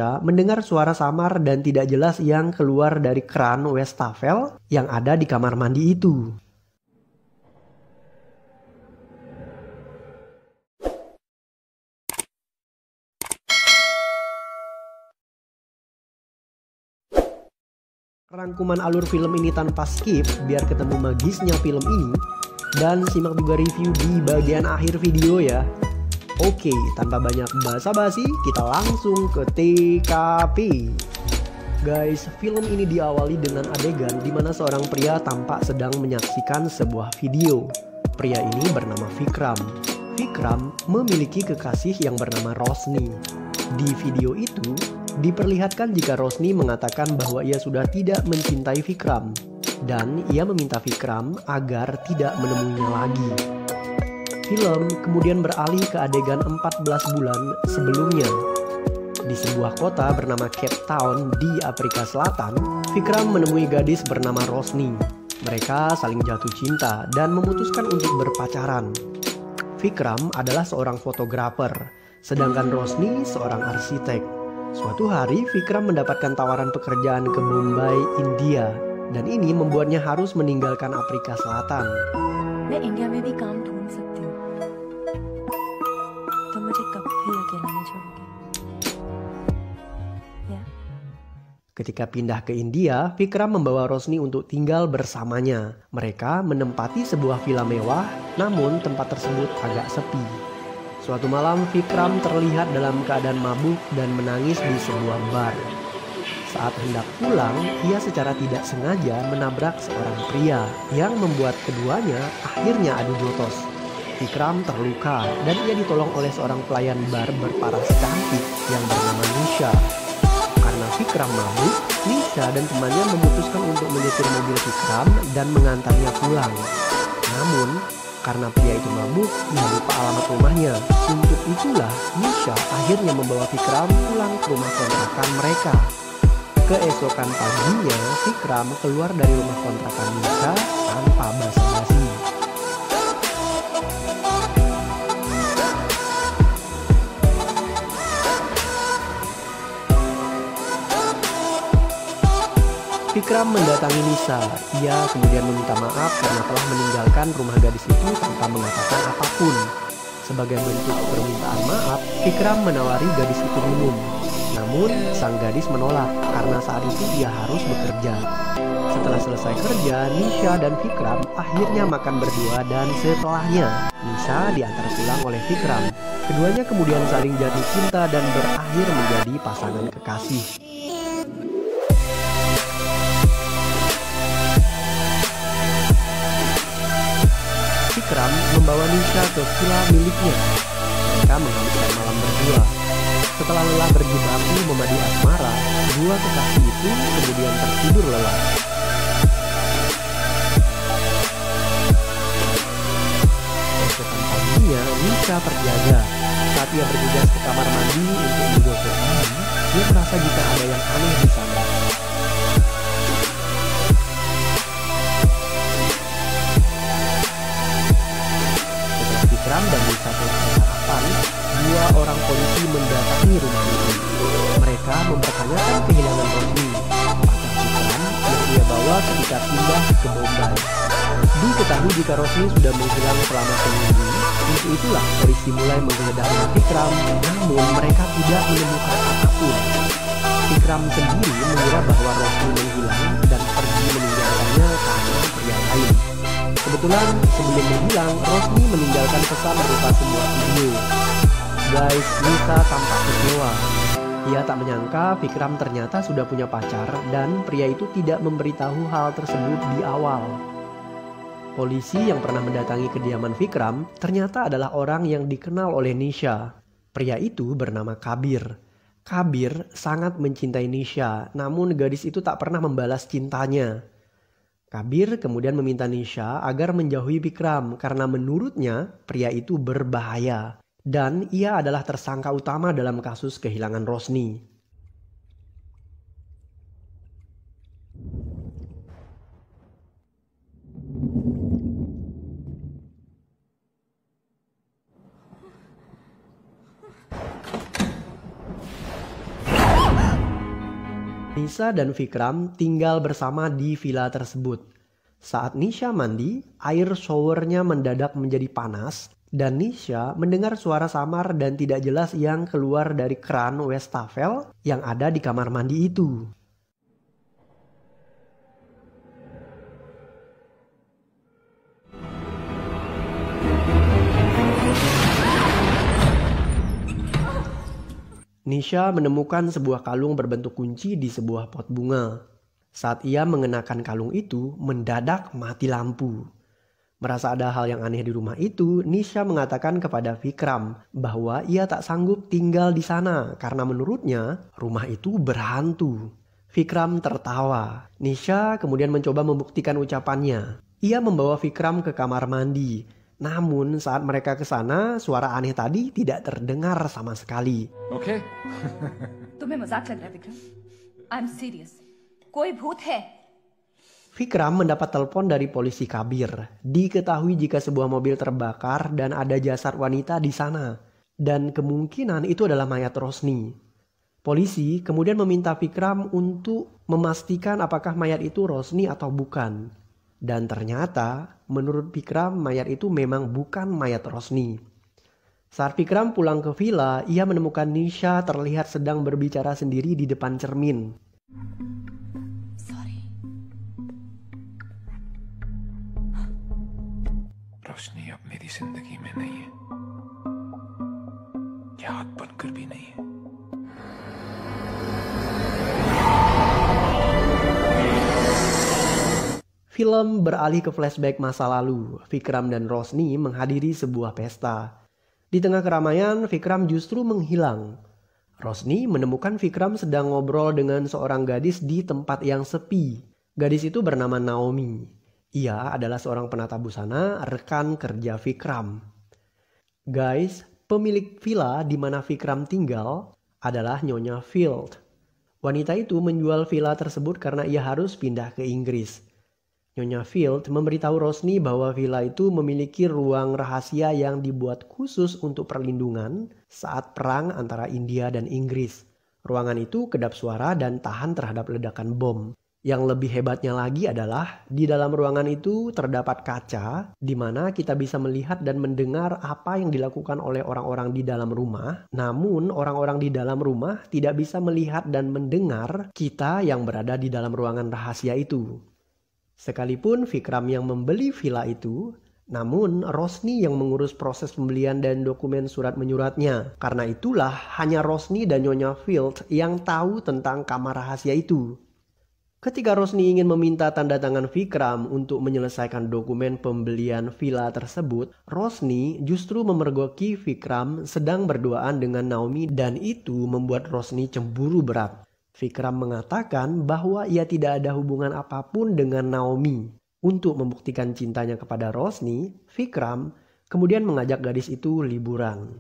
mendengar suara samar dan tidak jelas yang keluar dari kran wastafel yang ada di kamar mandi itu. Rangkuman alur film ini tanpa skip biar ketemu magisnya film ini, dan simak juga review di bagian akhir video ya. Oke, tanpa banyak basa-basi, kita langsung ke TKP. Guys, film ini diawali dengan adegan di mana seorang pria tampak sedang menyaksikan sebuah video. Pria ini bernama Vikram. Vikram memiliki kekasih yang bernama Rosni. Di video itu, diperlihatkan jika Rosni mengatakan bahwa ia sudah tidak mencintai Vikram, dan ia meminta Vikram agar tidak menemuinya lagi. Film kemudian beralih ke adegan 14 bulan sebelumnya. Di sebuah kota bernama Cape Town di Afrika Selatan, Vikram menemui gadis bernama Rosni. Mereka saling jatuh cinta dan memutuskan untuk berpacaran. Vikram adalah seorang fotografer, sedangkan Rosni seorang arsitek. Suatu hari, Vikram mendapatkan tawaran pekerjaan ke Bombay, India, dan ini membuatnya harus meninggalkan Afrika Selatan. मैं इंडिया में भी काम ढूंढ सकती हूँ, तो मुझे कभी अकेला नहीं छोड़ोगे? या? Ketika pindah ke India, Vikram membawa Rosni untuk tinggal bersamanya. Mereka menempati sebuah villa mewah, namun tempat tersebut agak sepi. Suatu malam, Vikram terlihat dalam keadaan mabuk dan menangis di sebuah bar. Saat hendak pulang, ia secara tidak sengaja menabrak seorang pria yang membuat keduanya akhirnya adu jotos. Vikram terluka dan ia ditolong oleh seorang pelayan bar berparas cantik yang bernama Nisha. Karena Vikram mabuk, Nisha dan temannya memutuskan untuk menyetir mobil Vikram dan mengantarnya pulang. Namun, karena pria itu mabuk, ia lupa alamat rumahnya. Untuk itulah Nisha akhirnya membawa Vikram pulang ke rumah kontrakan mereka. Keesokan paginya, Vikram keluar dari rumah kontrakan Nisha tanpa basa-basi. Vikram mendatangi Nisha. Ia kemudian meminta maaf karena telah meninggalkan rumah gadis itu tanpa mengatakan apapun. Sebagai bentuk permintaan maaf, Vikram menawari gadis itu minum. Namun, sang gadis menolak karena saat itu ia harus bekerja. Setelah selesai kerja, Nisha dan Vikram akhirnya makan berdua dan setelahnya, Nisha diantar pulang oleh Vikram. Keduanya kemudian saling jatuh cinta dan berakhir menjadi pasangan kekasih. Vikram membawa Nisha ke villa miliknya. Mereka menghabiskan malam berdua. Setelah lelah berjibaku memadu asmara, dua kekasih itu kemudian tertidur lelap. Esokan paginya, Nisha terjaga. Saat ia bergegas ke kamar mandi untuk menggosok gigi, dia merasa jika ada yang aneh di sana. Vikram dan Nisha selesai sarapan, dua orang polisi mendatangi rumah itu. Mereka mempertanyakan kehilangan Rosni, pacar Vikram yang ia bawa ketika pindah ke Bombay. Diketahui jika Rosni sudah menghilang selama seminggu. Untuk itulah polisi mulai menggeledah rumah Vikram, namun mereka tidak menemukan apapun. Vikram sendiri mengira bahwa Rosni menghilang dan pergi meninggalkannya karena pria lain. Kebetulan sebelum menghilang, Rosni meninggalkan pesan berupa sebuah video. Guys, Nisha tampak kecewa. Ia tak menyangka Vikram ternyata sudah punya pacar dan pria itu tidak memberitahu hal tersebut di awal. Polisi yang pernah mendatangi kediaman Vikram ternyata adalah orang yang dikenal oleh Nisha. Pria itu bernama Kabir. Kabir sangat mencintai Nisha, namun gadis itu tak pernah membalas cintanya. Kabir kemudian meminta Nisha agar menjauhi Vikram karena menurutnya pria itu berbahaya. Dan ia adalah tersangka utama dalam kasus kehilangan Rosni. Nisha dan Vikram tinggal bersama di villa tersebut. Saat Nisha mandi, air showernya mendadak menjadi panas dan Nisha mendengar suara samar dan tidak jelas yang keluar dari kran wastafel yang ada di kamar mandi itu. Nisha menemukan sebuah kalung berbentuk kunci di sebuah pot bunga. Saat ia mengenakan kalung itu, mendadak mati lampu. Merasa ada hal yang aneh di rumah itu, Nisha mengatakan kepada Vikram bahwa ia tak sanggup tinggal di sana karena menurutnya rumah itu berhantu. Vikram tertawa. Nisha kemudian mencoba membuktikan ucapannya. Ia membawa Vikram ke kamar mandi. Namun saat mereka ke sana, suara aneh tadi tidak terdengar sama sekali. Okay. तुम्हें मजाक लग रहा है Vikram? I'm serious. कोई भूत है? Vikram mendapat telepon dari polisi Kabir. Diketahui jika sebuah mobil terbakar dan ada jasad wanita di sana. Dan kemungkinan itu adalah mayat Rosni. Polisi kemudian meminta Vikram untuk memastikan apakah mayat itu Rosni atau bukan. Dan ternyata menurut Vikram mayat itu memang bukan mayat Rosni. Saat Vikram pulang ke villa, ia menemukan Nisha terlihat sedang berbicara sendiri di depan cermin. Sorry. रोशनी अब मेरी जिंदगी में नहीं है, याद बनकर भी नहीं है. Film beralih ke flashback masa lalu. Vikram dan Rosni menghadiri sebuah pesta. Di tengah keramaian, Vikram justru menghilang. Rosni menemukan Vikram sedang ngobrol dengan seorang gadis di tempat yang sepi. Gadis itu bernama Naomi. Ia adalah seorang penata busana, rekan kerja Vikram. Guys, pemilik villa di mana Vikram tinggal adalah Nyonya Field. Wanita itu menjual villa tersebut karena ia harus pindah ke Inggris. Nyonya Field memberitahu Rosni bahwa villa itu memiliki ruang rahasia yang dibuat khusus untuk perlindungan saat perang antara India dan Inggris. Ruangan itu kedap suara dan tahan terhadap ledakan bom. Yang lebih hebatnya lagi adalah di dalam ruangan itu terdapat kaca di mana kita bisa melihat dan mendengar apa yang dilakukan oleh orang-orang di dalam rumah. Namun orang-orang di dalam rumah tidak bisa melihat dan mendengar kita yang berada di dalam ruangan rahasia itu. Sekalipun Vikram yang membeli villa itu, namun Rosni yang mengurus proses pembelian dan dokumen surat menyuratnya. Karena itulah hanya Rosni dan Nyonya Field yang tahu tentang kamar rahasia itu. Ketika Rosni ingin meminta tanda tangan Vikram untuk menyelesaikan dokumen pembelian villa tersebut, Rosni justru memergoki Vikram sedang berduaan dengan Naomi dan itu membuat Rosni cemburu berat. Vikram mengatakan bahwa ia tidak ada hubungan apapun dengan Naomi. Untuk membuktikan cintanya kepada Rosni, Vikram kemudian mengajak gadis itu liburan.